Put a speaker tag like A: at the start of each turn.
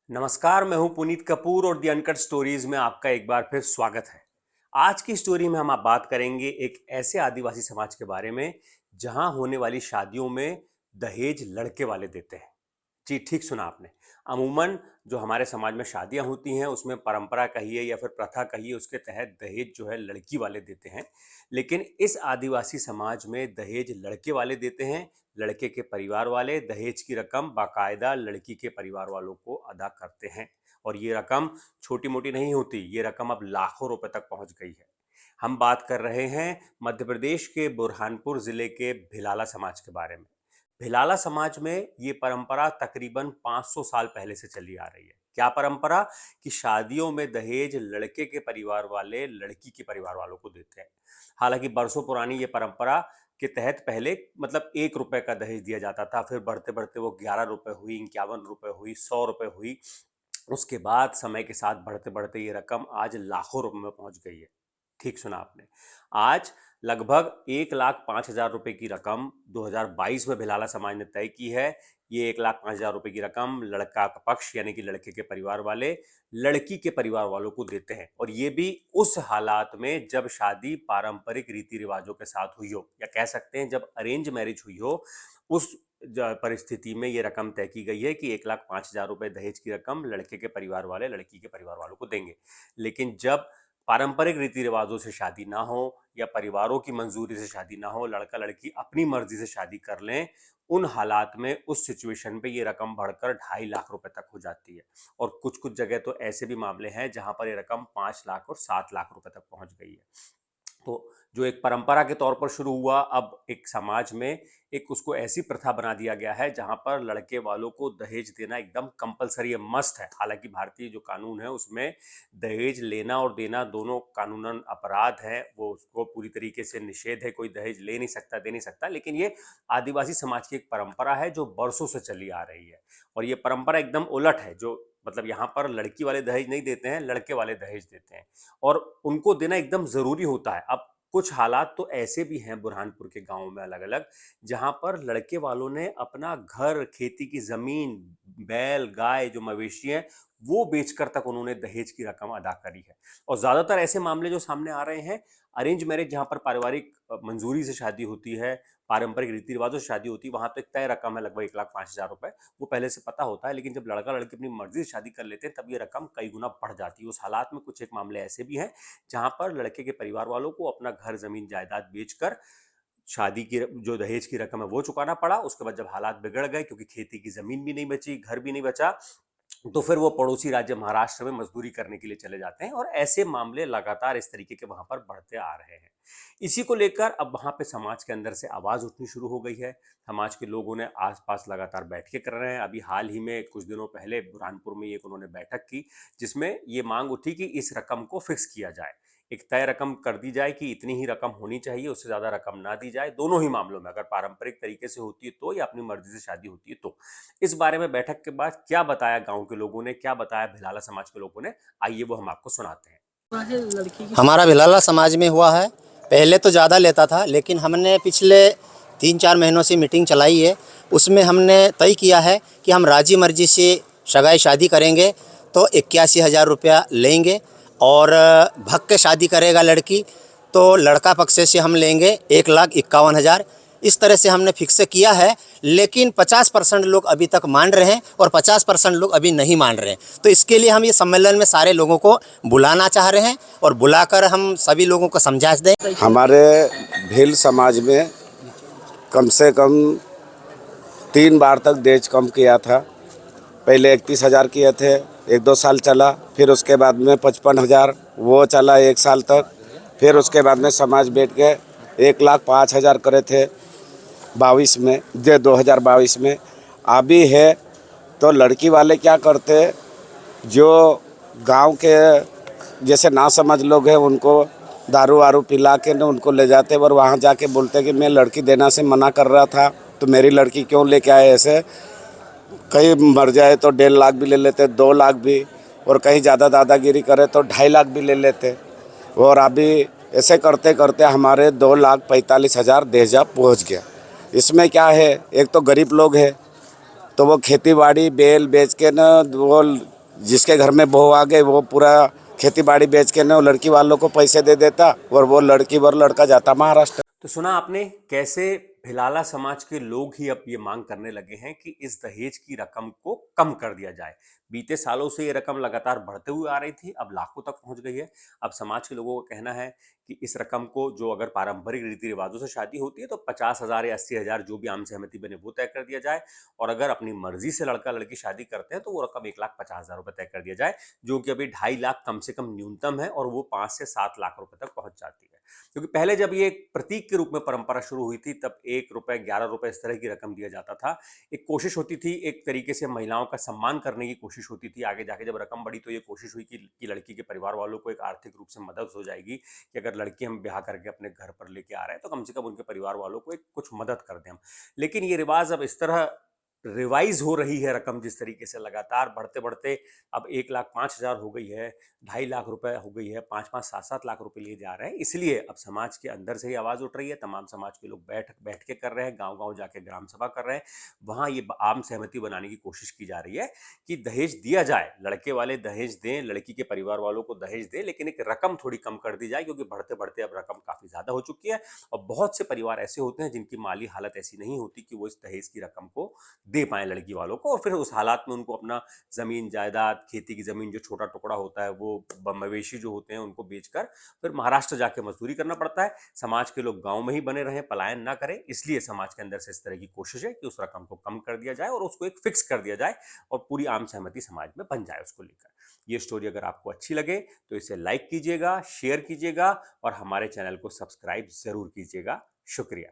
A: नमस्कार, मैं हूं पुनीत कपूर और दी अनकट स्टोरीज में आपका एक बार फिर स्वागत है। आज की स्टोरी में हम आप बात करेंगे एक ऐसे आदिवासी समाज के बारे में जहां होने वाली शादियों में दहेज लड़के वाले देते हैं। जी ठीक सुना आपने। अमूमन जो हमारे समाज में शादियां होती हैं उसमें परंपरा कहिए या फिर प्रथा कहिए, उसके तहत दहेज जो है लड़की वाले देते हैं। लेकिन इस आदिवासी समाज में दहेज लड़के वाले देते हैं। लड़के के परिवार वाले दहेज की रकम बाकायदा लड़की के परिवार वालों को अदा करते हैं। और ये रकम छोटी मोटी नहीं होती, ये रकम अब लाखों रुपए तक पहुंच गई है। हम बात कर रहे हैं मध्य प्रदेश के बुरहानपुर जिले के भिलाला समाज के बारे में। भिलाला समाज में ये परंपरा तकरीबन 500 साल पहले से चली आ रही है। क्या परंपरा? कि शादियों में दहेज लड़के के परिवार वाले लड़की के परिवार वालों को देते हैं। हालांकि बरसों पुरानी ये परंपरा के तहत पहले मतलब 1 रुपए का दहेज दिया जाता था, फिर बढ़ते बढ़ते वो 11 रुपए हुई, 51 रुपए हुई, 100 रुपए हुई। उसके बाद समय के साथ बढ़ते बढ़ते ये रकम आज लाखों रुपए में पहुंच गई है। ठीक सुना आपने। आज लगभग 1,05,000 रुपए की रकम 2022 में भिलाला समाज ने तय की है। ये 1,05,000 रुपए की रकम लड़का का पक्ष यानी कि लड़के के परिवार वाले लड़की के परिवार वालों को देते हैं, और ये भी उस हालात में जब शादी पारंपरिक रीति रिवाजों के साथ हुई हो, या कह सकते हैं जब अरेंज मैरिज हुई हो। उस परिस्थिति में ये रकम तय की गई है कि 1,05,000 रुपए दहेज की रकम लड़के के परिवार वाले लड़की के परिवार वालों को देंगे। लेकिन जब पारंपरिक रीति रिवाजों से शादी ना हो या परिवारों की मंजूरी से शादी ना हो, लड़का लड़की अपनी मर्जी से शादी कर लें, उन हालात में उस सिचुएशन पे ये रकम बढ़कर 2.5 लाख रुपए तक हो जाती है। और कुछ कुछ जगह तो ऐसे भी मामले हैं जहां पर ये रकम 5 लाख और 7 लाख रुपए तक पहुंच गई है। तो जो एक परंपरा के तौर पर शुरू हुआ, अब एक समाज में एक उसको ऐसी प्रथा बना दिया गया है जहां पर लड़के वालों को दहेज देना एकदम कंपलसरी है, मस्ट है। हालांकि भारतीय जो कानून है उसमें दहेज लेना और देना दोनों कानूनन अपराध है, वो उसको पूरी तरीके से निषेध है, कोई दहेज ले नहीं सकता, दे नहीं सकता। लेकिन ये आदिवासी समाज की एक परंपरा है जो बरसों से चली आ रही है। और ये परंपरा एकदम उलट है, जो मतलब यहाँ पर लड़की वाले दहेज नहीं देते हैं, लड़के वाले दहेज देते हैं, और उनको देना एकदम जरूरी होता है। अब कुछ हालात तो ऐसे भी हैं बुरहानपुर के गांवों में अलग अलग, जहां पर लड़के वालों ने अपना घर, खेती की जमीन, बैल गाय जो मवेशी हैं वो बेचकर तक उन्होंने दहेज की रकम अदा करी है। और ज्यादातर ऐसे मामले जो सामने आ रहे हैं अरेंज मैरिज, जहां पर पारिवारिक मंजूरी से शादी होती है, पारंपरिक रीति रिवाजों से शादी होती है, वहां तो एक तय रकम है लगभग 1,05,000 रुपए, वो पहले से पता होता है। लेकिन जब लड़का लड़की अपनी मर्जी से शादी कर लेते हैं तब ये रकम कई गुना बढ़ जाती है। उस हालात में कुछ एक मामले ऐसे भी हैं जहां पर लड़के के परिवार वालों को अपना घर जमीन जायदाद बेचकर शादी की जो दहेज की रकम है वो चुकाना पड़ा। उसके बाद जब हालात बिगड़ गए, क्योंकि खेती की जमीन भी नहीं बची, घर भी नहीं बचा, तो फिर वो पड़ोसी राज्य महाराष्ट्र में मजदूरी करने के लिए चले जाते हैं। और ऐसे मामले लगातार इस तरीके के वहां पर बढ़ते आ रहे हैं। इसी को लेकर अब वहां पे समाज के अंदर से आवाज उठनी शुरू हो गई है। समाज के लोगों ने आसपास लगातार बैठकें कर रहे हैं। अभी हाल ही में कुछ दिनों पहले बुरहानपुर में एक उन्होंने बैठक की, जिसमें ये मांग उठी कि इस रकम को फिक्स किया जाए, एक तय रकम कर दी जाए कि इतनी ही रकम होनी चाहिए, उससे ज्यादा रकम ना दी जाए। दोनों ही मामलों में, अगर पारंपरिक तरीके से होती है तो, या अपनी मर्जी से शादी होती है तो। इस बारे में बैठक के बाद क्या बताया गांव के लोगों ने, क्या बताया भिलाला समाज के लोगों ने, आइए वो हम आपको सुनाते हैं।
B: हमारा भिलाला समाज में हुआ है। पहले तो ज़्यादा लेता था, लेकिन हमने पिछले 3-4 महीनों से मीटिंग चलाई है। उसमें हमने तय किया है कि हम राजी मर्जी से सगाई शादी करेंगे तो 81,000 रुपया लेंगे, और भग के शादी करेगा लड़की तो लड़का पक्ष से हम लेंगे 1,51,000। इस तरह से हमने फिक्स किया है। लेकिन 50% लोग अभी तक मान रहे हैं और 50% लोग अभी नहीं मान रहे हैं। तो इसके लिए हम ये सम्मेलन में सारे लोगों को बुलाना चाह रहे हैं और बुलाकर हम सभी लोगों को समझा दें।
C: हमारे भील समाज में कम से कम 3 बार तक दहेज कम किया था। पहले 31,000 किए थे, 1-2 साल चला, फिर उसके बाद में 55,000, वो चला 1 साल तक। फिर उसके बाद में समाज बैठ के 1,05,000 करे थे 2022 में। अभी है तो लड़की वाले क्या करते, जो गांव के जैसे ना समझ लोग हैं उनको दारू वारू पिला के न उनको ले जाते, और वहाँ जाके बोलते कि मैं लड़की देना से मना कर रहा था तो मेरी लड़की क्यों लेके आए। ऐसे कहीं मर जाए तो 1.5 लाख भी ले लेते, 2 लाख भी, और कहीं ज़्यादा दादागिरी करे तो 2.5 लाख भी ले लेते। और अभी ऐसे करते करते हमारे 2,45,000 दहेजा पहुँच गया। इसमें क्या है, एक तो गरीब लोग हैं तो वो खेती बाड़ी बैल बेच के न वो जिसके घर में बहू आ गई वो पूरा खेती बाड़ी बेच के ना लड़की वालों को पैसे दे देता और वो लड़की और लड़का जाता महाराष्ट्र।
A: तो सुना आपने कैसे भिलाला समाज के लोग ही अब ये मांग करने लगे हैं कि इस दहेज की रकम को कम कर दिया जाए। बीते सालों से ये रकम लगातार बढ़ते हुए आ रही थी, अब लाखों तक पहुंच गई है। अब समाज के लोगों का कहना है कि इस रकम को, जो अगर पारंपरिक रीति रिवाजों से शादी होती है तो 50,000 या 80,000 जो भी आम सहमति बने वो तय कर दिया जाए, और अगर अपनी मर्जी से लड़का लड़की शादी करते हैं तो वो रकम 1,50,000 रुपए तय कर दिया जाए, जो कि अभी 2.5 लाख कम से कम न्यूनतम है, और वो 5 से 7 लाख रुपए तक पहुंच जाती है। क्योंकि पहले जब ये एक प्रतीक के रूप में परंपरा शुरू हुई थी तब 1 रुपए 11 रुपए इस तरह की रकम दिया जाता था। एक कोशिश होती थी, एक तरीके से महिलाओं का सम्मान करने की कोशिश होती थी। आगे जाके जब रकम बढ़ी तो ये कोशिश हुई कि लड़की के परिवार वालों को एक आर्थिक रूप से मदद हो जाएगी कि अगर लड़की हम ब्याह करके अपने घर पर लेके आ रहे हैं तो कम से कम उनके परिवार वालों को एक कुछ मदद कर दें हम। लेकिन ये रिवाज अब इस तरह रिवाइज हो रही है, रकम जिस तरीके से लगातार बढ़ते बढ़ते अब 1,05,000 हो गई है, 2.5 लाख रुपए हो गई है, 5-5, 7-7 लाख रुपए लिए जा रहे हैं। इसलिए अब समाज के अंदर से ही आवाज उठ रही है, तमाम समाज के लोग बैठ बैठ के कर रहे हैं, गांव गांव जाके ग्राम सभा कर रहे हैं। वहां ये आम सहमति बनाने की कोशिश की जा रही है कि दहेज दिया जाए, लड़के वाले दहेज दें, लड़की के परिवार वालों को दहेज दें, लेकिन एक रकम थोड़ी कम कर दी जाए, क्योंकि बढ़ते बढ़ते अब रकम काफी ज्यादा हो चुकी है। और बहुत से परिवार ऐसे होते हैं जिनकी माली हालत ऐसी नहीं होती कि वो इस दहेज की रकम को दे पाए लड़की वालों को, और फिर उस हालात में उनको अपना जमीन जायदाद, खेती की जमीन, जो छोटा टुकड़ा होता है, वो मवेशी जो होते हैं उनको बेचकर फिर महाराष्ट्र जाके मजदूरी करना पड़ता है। समाज के लोग गांव में ही बने रहें, पलायन ना करें, इसलिए समाज के अंदर से इस तरह की कोशिश है कि उस रकम को कम कर दिया जाए और उसको एक फिक्स कर दिया जाए और पूरी आम सहमति समाज में बन जाए उसको लेकर। ये स्टोरी अगर आपको अच्छी लगे तो इसे लाइक कीजिएगा, शेयर कीजिएगा और हमारे चैनल को सब्सक्राइब जरूर कीजिएगा। शुक्रिया।